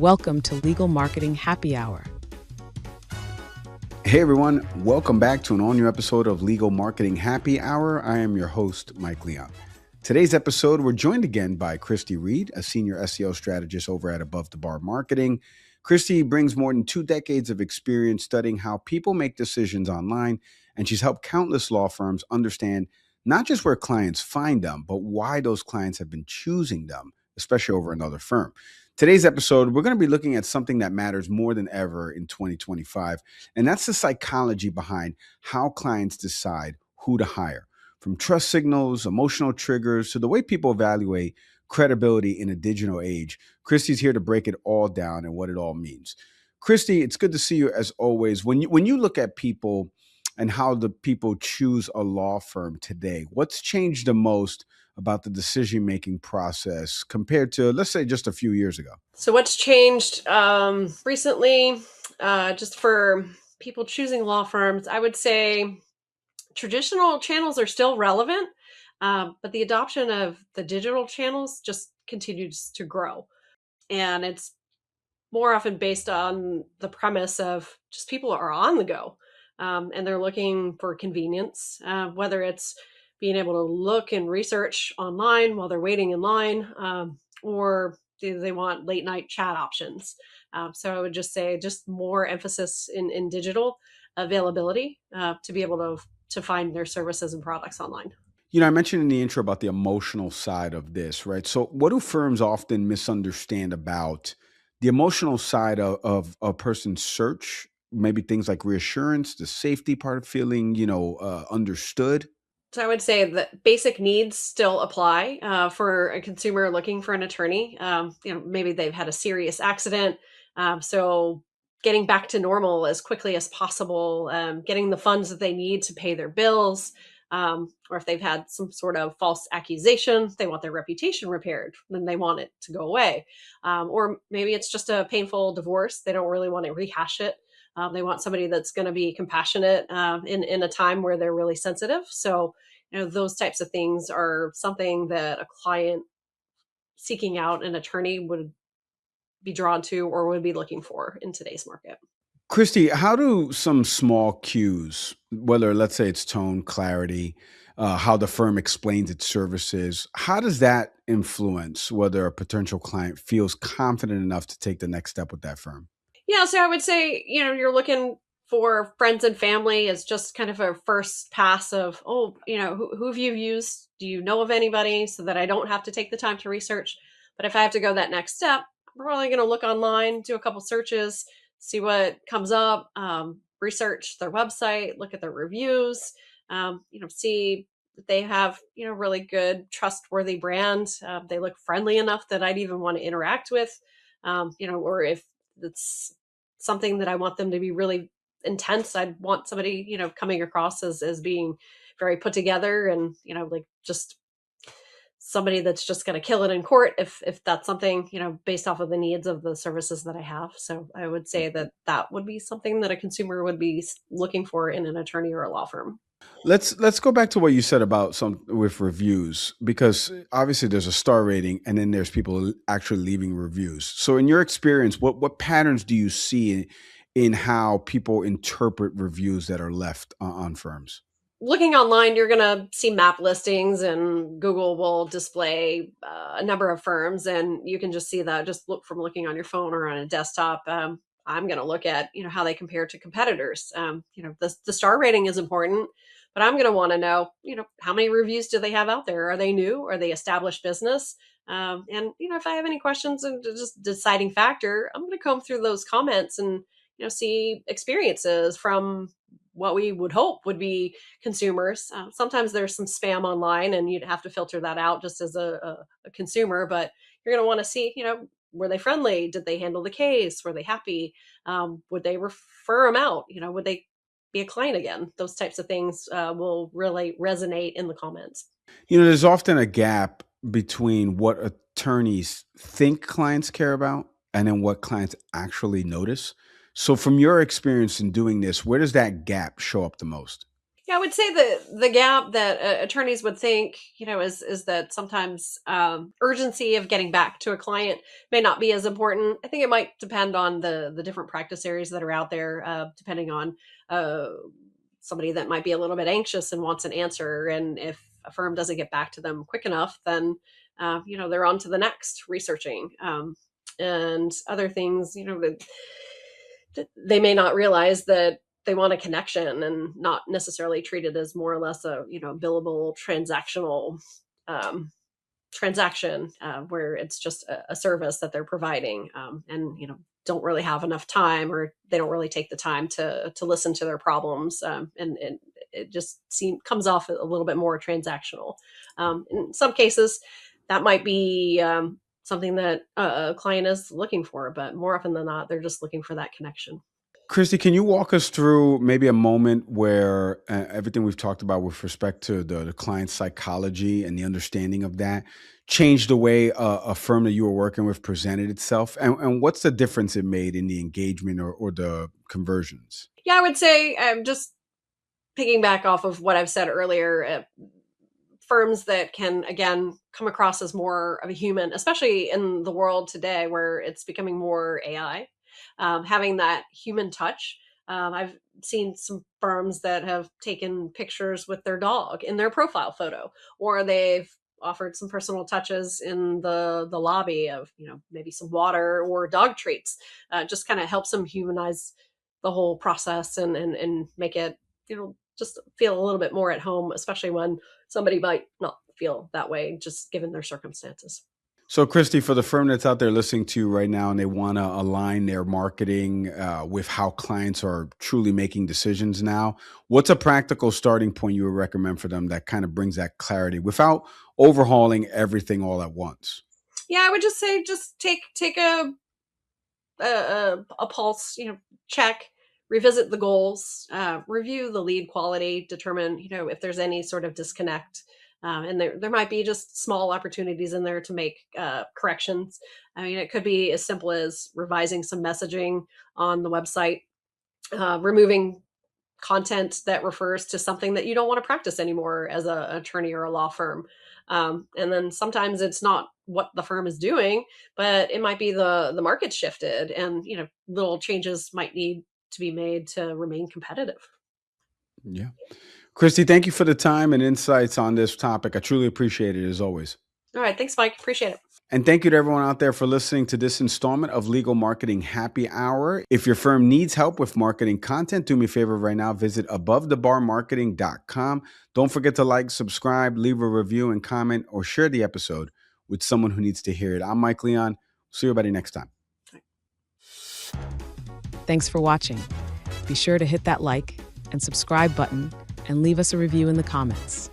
Welcome to Legal Marketing Happy Hour. Hey everyone, welcome back to an all-new episode of Legal Marketing Happy Hour. I am your host, Mike Leon. Today's episode, we're joined again by Cristie Reed, a senior SEO strategist over at Above the Bar Marketing. Cristie brings more than 2 decades of experience studying how people make decisions online, and she's helped countless law firms understand not just where clients find them, but why those clients have been choosing them, especially over another firm. Today's episode, we're going to be looking at something that matters more than ever in 2025, and that's the psychology behind how clients decide who to hire. From trust signals, emotional triggers, to the way people evaluate credibility in a digital age, Cristie's here to break it all down and what it all means. Cristie, it's good to see you as always. When you look at people and how the people choose a law firm today, what's changed the most about the decision-making process compared to, let's say, just a few years ago? So what's changed recently, just for people choosing law firms, I would say traditional channels are still relevant, but the adoption of the digital channels just continues to grow. And it's more often based on the premise of just people are on the go, and they're looking for convenience, whether it's being able to look and research online while they're waiting in line, or they want late night chat options. So I would just say just more emphasis in digital availability, to be able to find their services and products online. I mentioned in the intro about the emotional side of this, right? So what do firms often misunderstand about the emotional side of a person's search? Maybe things like reassurance, the safety part of feeling, understood. So I would say that basic needs still apply, for a consumer looking for an attorney. Maybe they've had a serious accident, so getting back to normal as quickly as possible, getting the funds that they need to pay their bills, or if they've had some sort of false accusation, they want their reputation repaired, then they want it to go away. Or maybe it's just a painful divorce; they don't really want to rehash it. They want somebody that's going to be compassionate, in a time where they're really sensitive. So, those types of things are something that a client seeking out an attorney would be drawn to or would be looking for in today's market. Cristie, how do some small cues, whether let's say it's tone, clarity, how the firm explains its services, how does that influence whether a potential client feels confident enough to take the next step with that firm? Yeah, so I would say, you're looking for friends and family as just kind of a first pass of, oh, who have you used? Do you know of anybody, so that I don't have to take the time to research? But if I have to go that next step, I'm probably going to look online, do a couple searches, see what comes up, research their website, look at their reviews, see that they have, really good, trustworthy brand. They look friendly enough that I'd even want to interact with, or if it's something that I want them to be really intense, I'd want somebody, coming across as being very put together, and, like just somebody that's just going to kill it in court if that's something, based off of the needs of the services that I have. So I would say that that would be something that a consumer would be looking for in an attorney or a law firm. Let's go back to what you said about some with reviews, because obviously there's a star rating and then there's people actually leaving reviews. So in your experience, what patterns do you see in how people interpret reviews that are left on firms? Looking online, you're going to see map listings, and Google will display a number of firms, and you can just see that just look from looking on your phone or on a desktop. I'm going to look at, how they compare to competitors. The star rating is important, but I'm going to want to know, how many reviews do they have out there? Are they new? Are they established business? And, if I have any questions and just deciding factor, I'm going to comb through those comments and, see experiences from what we would hope would be consumers. Sometimes there's some spam online, and you'd have to filter that out just as a consumer, but you're going to want to see, were they friendly? Did they handle the case? Were they happy? Would they refer them out? Would they be a client again? Those types of things will really resonate in the comments. There's often a gap between what attorneys think clients care about and then what clients actually notice. So from your experience in doing this, where does that gap show up the most? Yeah, I would say the gap that attorneys would think, is that sometimes urgency of getting back to a client may not be as important. I think it might depend on the different practice areas that are out there, depending on uh, somebody that might be a little bit anxious and wants an answer, and if a firm doesn't get back to them quick enough, then they're on to the next researching and other things. They may not realize that they want a connection and not necessarily treat it as more or less a billable transactional um, transaction where it's just a service that they're providing, and don't really have enough time, or they don't really take the time to listen to their problems, and it just comes off a little bit more transactional. In some cases that might be something that a client is looking for, but more often than not they're just looking for that connection. Cristie, can you walk us through maybe a moment where everything we've talked about with respect to the client's psychology and the understanding of that changed the way a firm that you were working with presented itself? And what's the difference it made in the engagement or the conversions? Yeah, I would say, just piggyback off of what I've said earlier, firms that can again come across as more of a human, especially in the world today where it's becoming more AI, having that human touch. I've seen some firms that have taken pictures with their dog in their profile photo, or they've offered some personal touches in the lobby of maybe some water or dog treats. Just kind of helps them humanize the whole process, and make it just feel a little bit more at home, especially when somebody might not feel that way just given their circumstances. So, Cristie, for the firm that's out there listening to you right now and they want to align their marketing with how clients are truly making decisions now, what's a practical starting point you would recommend for them that kind of brings that clarity without overhauling everything all at once? Yeah, I would just say, just take a pulse, check, revisit the goals, review the lead quality, determine if there's any sort of disconnect. And there might be just small opportunities in there to make corrections. I mean, it could be as simple as revising some messaging on the website, removing content that refers to something that you don't want to practice anymore as an attorney or a law firm. And then sometimes it's not what the firm is doing, but it might be the market shifted, and little changes might need to be made to remain competitive. Yeah. Cristie, thank you for the time and insights on this topic. I truly appreciate it as always. All right, thanks, Mike. Appreciate it. And thank you to everyone out there for listening to this installment of Legal Marketing Happy Hour. If your firm needs help with marketing content, do me a favor right now. Visit abovethebarmarketing.com. Don't forget to like, subscribe, leave a review, and comment, or share the episode with someone who needs to hear it. I'm Mike Leon. See everybody next time. Thanks for watching. Be sure to hit that like and subscribe button and leave us a review in the comments.